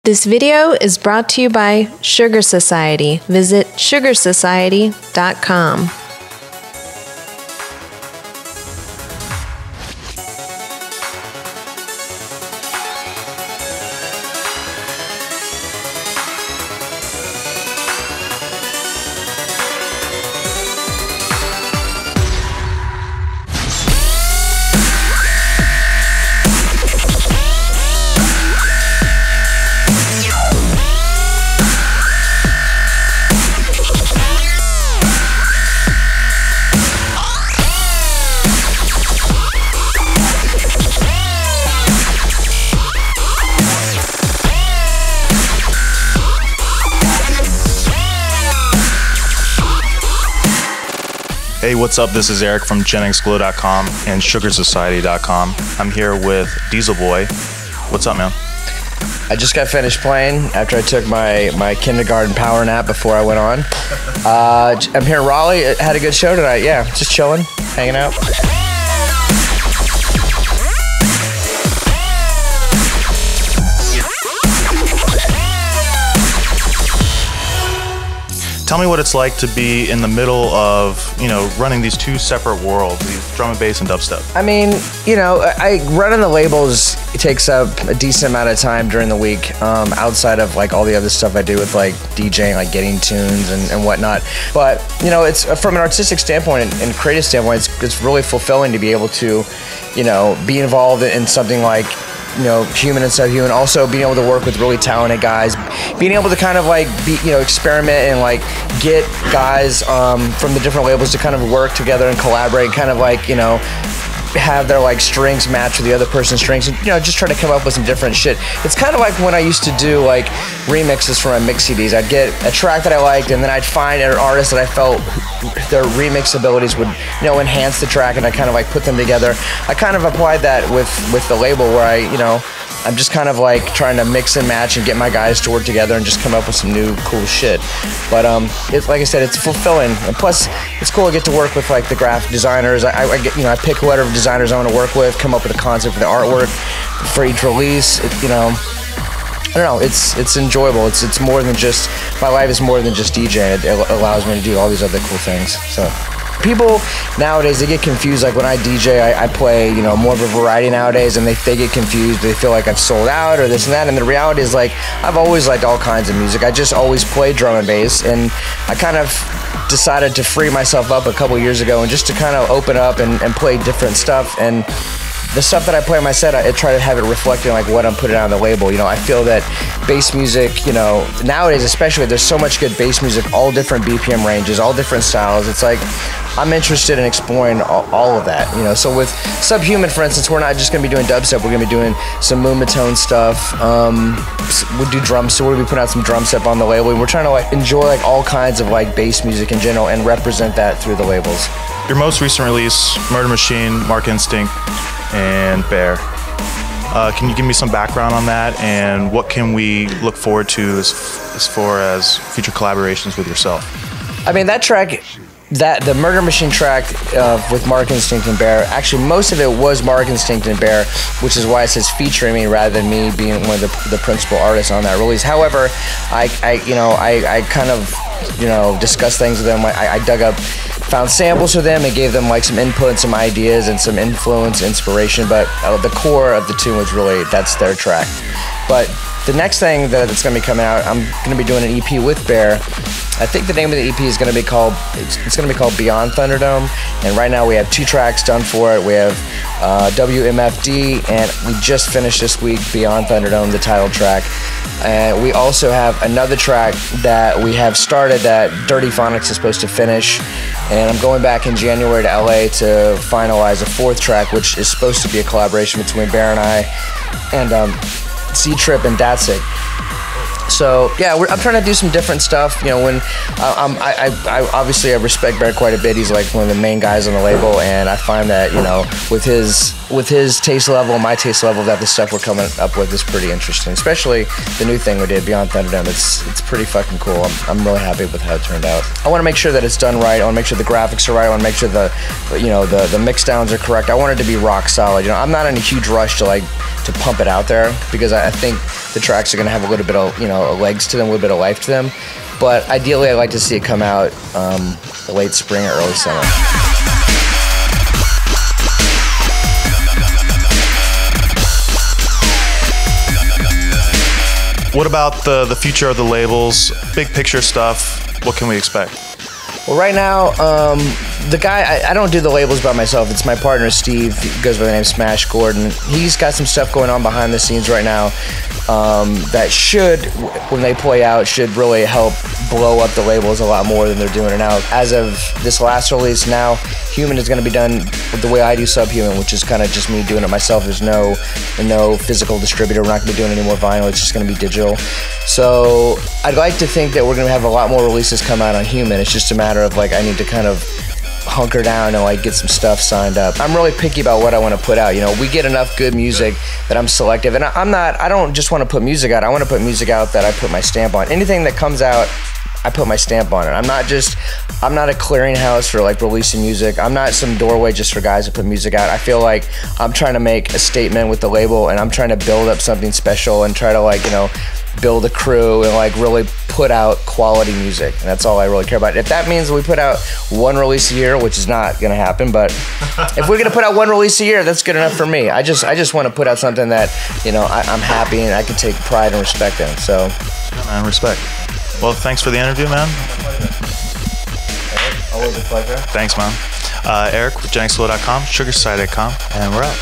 This video is brought to you by Sugar Society. Visit sugarsociety.com. Hey, what's up? This is Eric from GXGTV.com and SugarSociety.com. I'm here with Dieselboy. What's up, man? I just got finished playing after I took my kindergarten power nap before I went on. I'm here in Raleigh. Had a good show tonight. Yeah, just chilling, hanging out. Tell me what it's like to be in the middle of, running these two separate worlds, these drum and bass and dubstep. I mean, running the labels takes up a decent amount of time during the week, outside of like all the other stuff I do with like DJing, like getting tunes and whatnot. But, it's from an artistic standpoint and creative standpoint, it's really fulfilling to be able to, be involved in something like, human and subhuman, also being able to work with really talented guys, being able to kind of like experiment and like get guys from the different labels to kind of work together and collaborate and kind of like have their like strengths match with the other person's strengths and just try to come up with some different shit. It's kind of like when I used to do like remixes for my mix CDs. I'd get a track that I liked and then I'd find an artist that I felt their remix abilities would enhance the track, and I kind of like put them together. I kind of applied that with the label where I'm just kind of like trying to mix and match and get my guys to work together and just come up with some new cool shit. But it's like I said, it's fulfilling, and plus it's cool to get to work with like the graphic designers. I pick whatever designers I want to work with, come up with a concept for the artwork for each release. I don't know, it's enjoyable. It's more than just, my life is more than just DJing. It allows me to do all these other cool things. So people nowadays, they get confused. Like when I DJ, I play more of a variety nowadays, and they get confused. They feel like I've sold out or this and that, and the reality is like I've always liked all kinds of music. I just always played drum and bass, and I kind of decided to free myself up a couple years ago and just to kind of open up and play different stuff. And the stuff that I play on my set, I try to have it reflecting like what I'm putting on the label. I feel that bass music, nowadays especially, there's so much good bass music, all different BPM ranges, all different styles. It's like I'm interested in exploring all of that. So with Subhuman, for instance, we're not just gonna be doing dubstep. We're gonna be doing some Moomatone stuff. We'll do drums, so we're gonna be putting out some drum step on the label. And we're trying to like enjoy like all kinds of like bass music in general and represent that through the labels. Your most recent release, Murder Machine, Mark Instinct, and Bear. Can you give me some background on that, and what can we look forward to as far as future collaborations with yourself? I mean, that track, the Murder Machine track with Mark Instinct and Bear, actually most of it was Mark Instinct and Bear, which is why it says featuring me rather than me being one of the principal artists on that release. However, I kind of discussed things with them. I dug up, found samples for them and gave them like some input, some ideas, and some influence, inspiration. But the core of the tune was really, that's their track. But the next thing that's going to be coming out, I'm going to be doing an EP with Bear. I think the name of the EP is going to be called, it's going to be called Beyond Thunderdome. And right now we have 2 tracks done for it. We have WMFD, and we just finished this week Beyond Thunderdome, the title track. And we also have another track that we have started that Dirty Phonics is supposed to finish. And I'm going back in January to LA to finalize a 4th track, which is supposed to be a collaboration between Bear and I, and C-Trip and Datsik. So yeah, I'm trying to do some different stuff. You know, when I obviously I respect Bear quite a bit. He's like one of the main guys on the label, and I find that, you know, with his taste level and my taste level, that the stuff we're coming up with is pretty interesting. Especially the new thing we did, Beyond Thunderdome. It's pretty fucking cool. I'm really happy with how it turned out. I want to make sure that it's done right. I want to make sure the graphics are right. I want to make sure the mix downs are correct. I want it to be rock solid. You know, I'm not in a huge rush to pump it out there, because I think the tracks are going to have a little bit of, you know, legs to them, a little bit of life to them. But ideally, I'd like to see it come out late spring or early summer. What about the future of the labels? Big picture stuff. What can we expect? Well, right now, the guy, I don't do the labels by myself. It's my partner, Steve. He goes by the name Smash Gordon. He's got some stuff going on behind the scenes right now that should, when they play out, should really help blow up the labels a lot more than they're doing it now. As of this last release now, Human is going to be done the way I do Subhuman, which is kind of just me doing it myself. There's no physical distributor. We're not going to be doing any more vinyl. It's just going to be digital. So I'd like to think that we're going to have a lot more releases come out on Human. It's just a matter of, like, I need to kind of hunker down and, like, get some stuff signed up. I'm really picky about what I want to put out. You know, we get enough good music that I'm selective, and I don't just want to put music out. I want to put music out that I put my stamp on. Anything that comes out, I put my stamp on it. I'm not a clearinghouse for, like, releasing music. I'm not some doorway just for guys to put music out. I feel like I'm trying to make a statement with the label, and I'm trying to build up something special and try to, like, you know, build a crew and, like, really put out quality music. And that's all I really care about. If that means we put out one release a year, which is not gonna happen, but if we're gonna put out one release a year, that's good enough for me. I just want to put out something that, you know, I'm happy and I can take pride and respect in. So, Man, respect. Well, thanks for the interview, man. Eric, always a pleasure. Thanks, man. Eric with GXGTV.com, SugarSociety.com, and we're out.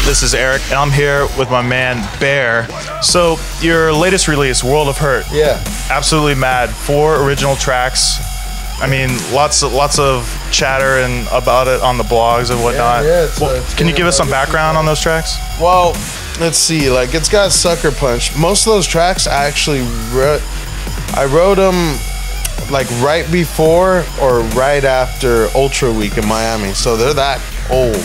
This is Eric, and I'm here with my man, Bear. So, your latest release, World of Hurt. Yeah. Absolutely mad. 4 original tracks. I mean, lots of chatter and about it on the blogs and whatnot. Can you give us some background on those tracks? Well, let's see. Like, it's got Sucker Punch. Most of those tracks I actually wrote them like right before or right after Ultra Week in Miami. So they're that old.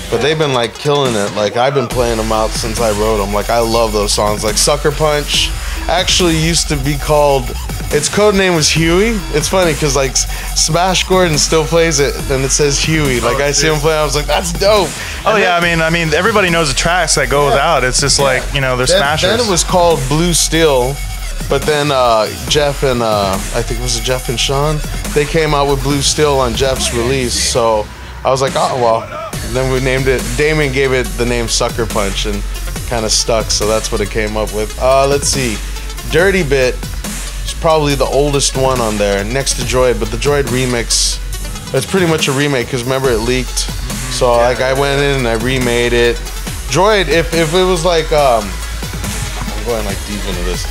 But they've been, like, killing it. Like, I've been playing them out since I wrote them. Like, I love those songs. Like, Sucker Punch actually used to be called, its code name was Huey. It's funny because, like, Smash Gordon still plays it and it says Huey. Like, I see him play, I was like, that's dope. Oh, yeah, I mean, everybody knows the tracks that go without. It's just like, you know, they're smashers. Then it was called Blue Steel. But then Jeff and, I think it was Jeff and Sean, they came out with Blue Steel on Jeff's release. So I was like, oh, well. And then we named it, Damon gave it the name Sucker Punch and kind of stuck, so that's what it came up with. Let's see, Dirty Bit is probably the oldest one on there, next to Droid, but the Droid remix, it's pretty much a remake, because remember it leaked, so like I went in and I remade it. Droid, if it was like, I'm going like deep into this.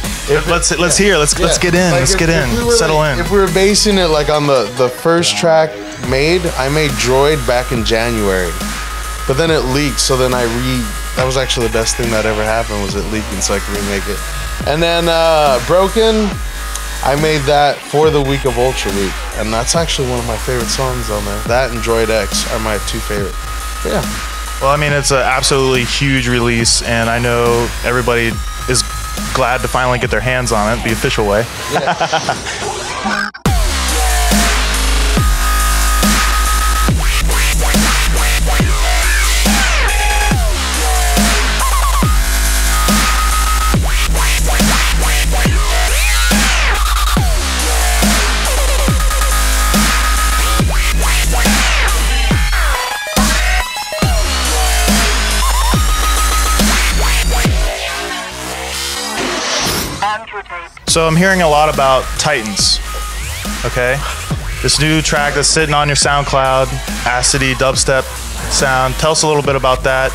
Let's get in, like settle in. If we were basing it like on the first track I made Droid back in January, but then it leaked, so then that was actually the best thing that ever happened, was it leaking, so I could remake it. And then Broken, I made that for the week of Ultra Week, and that's actually one of my favorite songs on there. That and Droid X are my 2 favorite. But yeah. Well, I mean, it's an absolutely huge release, and I know everybody is glad to finally get their hands on it the official way. Yeah. So I'm hearing a lot about Titans. Okay, this new track that's sitting on your SoundCloud, acidy dubstep sound. Tell us a little bit about that.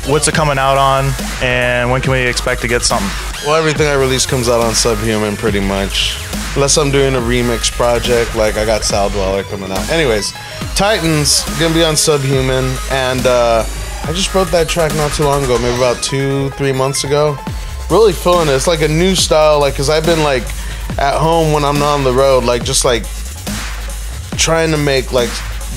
What's it coming out on, and when can we expect to get something? Well, everything I release comes out on Subhuman pretty much. Unless I'm doing a remix project, like I got Sal Dweller coming out. Anyways, Titans, gonna be on Subhuman, and I just wrote that track not too long ago, maybe about 2-3 months ago. Really feeling it. It's like a new style, like, cause I've been like at home when I'm not on the road, like just like trying to make like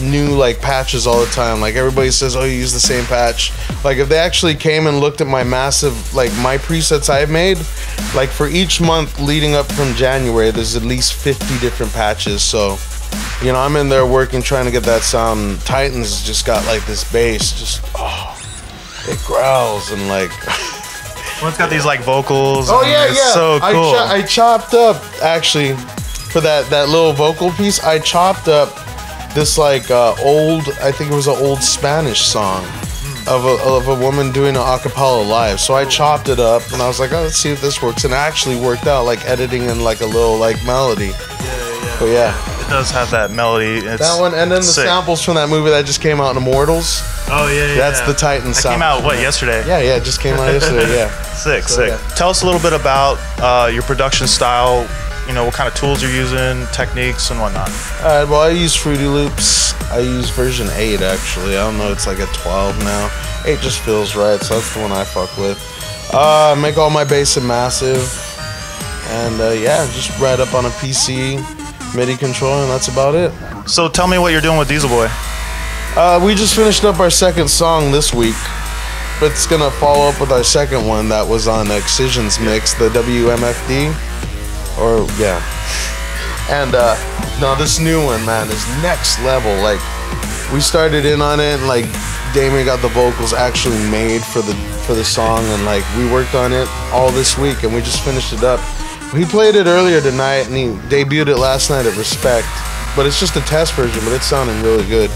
new like patches all the time. Like everybody says, oh, you use the same patch. Like if they actually came and looked at my massive, like my presets I've made, like for each month leading up from January, there's at least 50 different patches. So, you know, I'm in there working, trying to get that sound. Titans just got like this bass, just, oh, it growls and like. Well, it's got these like vocals. Oh yeah, yeah. So cool. I chopped up, actually, for that little vocal piece, I chopped up this like old, I think it was an old Spanish song of a woman doing an acapella live. So I chopped it up and I was like, oh, let's see if this works. And it actually worked out, like editing in like a little like melody. Yeah. But yeah. It does have that melody. It's that one, and then the sick. samples from that movie that just came out, Immortals. Oh yeah. That's the Titan That sample. came out what, yesterday? Yeah, it just came out yesterday. Yeah. Sick. Yeah. Tell us a little bit about your production style. You know, what kind of tools you're using, techniques, and whatnot. Alright, well, I use Fruity Loops. I use version 8, actually. I don't know, it's like a 12 now. 8 just feels right, so that's the one I fuck with. Make all my bass in Massive. And yeah, just write up on a PC, MIDI controller, and that's about it. So tell me what you're doing with Dieselboy. We just finished up our second song this week. But it's gonna follow up with our second one that was on Excision's mix, the WMFD. Or yeah, and no, this new one, man, is next level. Like, we started in on it, and like Damien got the vocals actually made for the song, and like we worked on it all this week, and we just finished it up. He played it earlier tonight, and he debuted it last night at Respect. But it's just a test version, but it's sounding really good.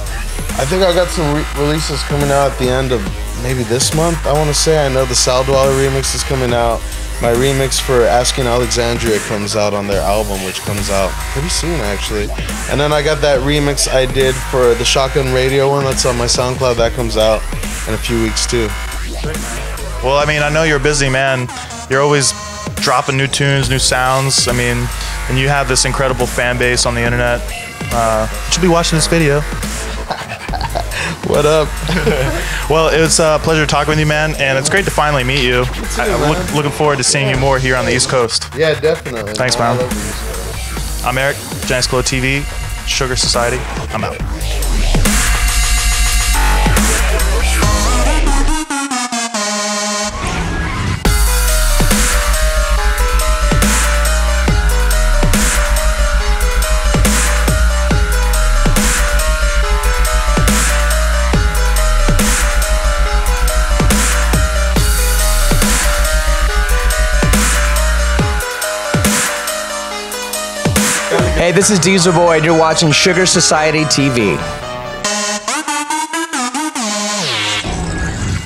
I think I got some releases coming out at the end of maybe this month. I want to say, I know the Sal Dweller remix is coming out. My remix for Asking Alexandria comes out on their album, which comes out pretty soon, actually. And then I got that remix I did for the Shotgun Radio one that's on my SoundCloud. That comes out in a few weeks, too. Well, I mean, I know you're a busy man. You're always dropping new tunes, new sounds. I mean, and you have this incredible fan base on the internet. You should be watching this video. What up? Well, it was a pleasure talking with you, man, and it's great to finally meet you. Looking forward to seeing you more here on the East Coast. Yeah, definitely. Thanks, man. I'm Eric, Giants Glow TV, Sugar Society. I'm out. Hey, this is Dieselboy, and you're watching Sugar Society TV.